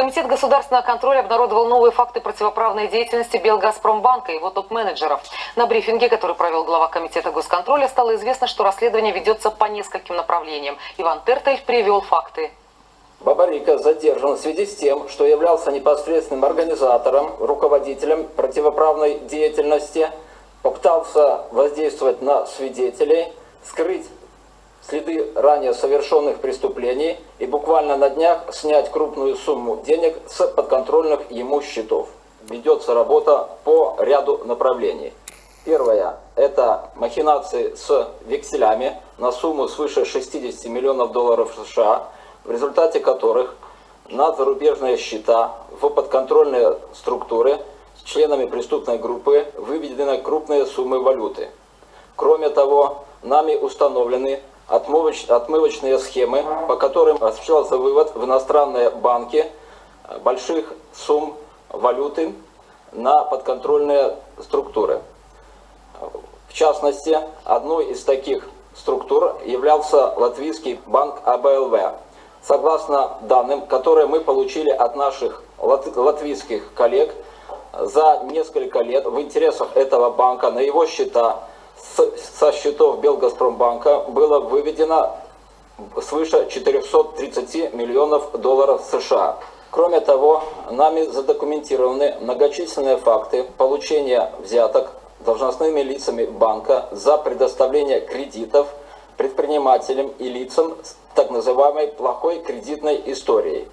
Комитет государственного контроля обнародовал новые факты противоправной деятельности Белгазпромбанка и его топ-менеджеров. На брифинге, который провел глава Комитета госконтроля, стало известно, что расследование ведется по нескольким направлениям. Иван Тертель привел факты. Бабарико задержан в связи с тем, что являлся непосредственным организатором, руководителем противоправной деятельности, попытался воздействовать на свидетелей, скрыть следы ранее совершенных преступлений и буквально на днях снять крупную сумму денег с подконтрольных ему счетов. Ведется работа по ряду направлений. Первое – это махинации с векселями на сумму свыше 60 миллионов долларов США, в результате которых на зарубежные счета в подконтрольные структуры с членами преступной группы выведены крупные суммы валюты. Кроме того, нами установлены отмывочные схемы, по которым осуществлялся вывод в иностранные банки больших сумм валюты на подконтрольные структуры. В частности, одной из таких структур являлся латвийский банк АБЛВ. Согласно данным, которые мы получили от наших латвийских коллег, за несколько лет в интересах этого банка на его счета со счетов Белгазпромбанка было выведено свыше 430 миллионов долларов США. Кроме того, нами задокументированы многочисленные факты получения взяток должностными лицами банка за предоставление кредитов предпринимателям и лицам с так называемой плохой кредитной историей.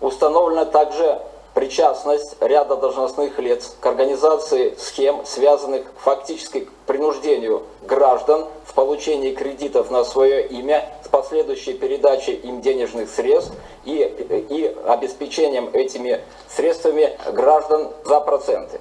Установлена также причастность ряда должностных лиц к организации схем, связанных фактически к принуждению граждан в получении кредитов на свое имя с последующей передачей им денежных средств и обеспечением этими средствами граждан за проценты.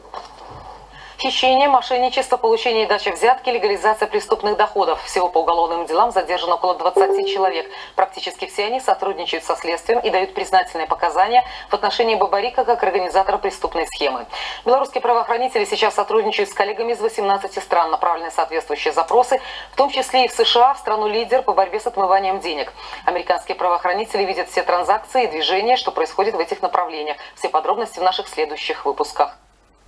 Хищение, мошенничество, получение и дача взятки, легализация преступных доходов. Всего по уголовным делам задержано около 20 человек. Практически все они сотрудничают со следствием и дают признательные показания в отношении Бабарико как организатора преступной схемы. Белорусские правоохранители сейчас сотрудничают с коллегами из 18 стран, направлены соответствующие запросы, в том числе и в США, в страну-лидер по борьбе с отмыванием денег. Американские правоохранители видят все транзакции и движения, что происходит в этих направлениях. Все подробности в наших следующих выпусках.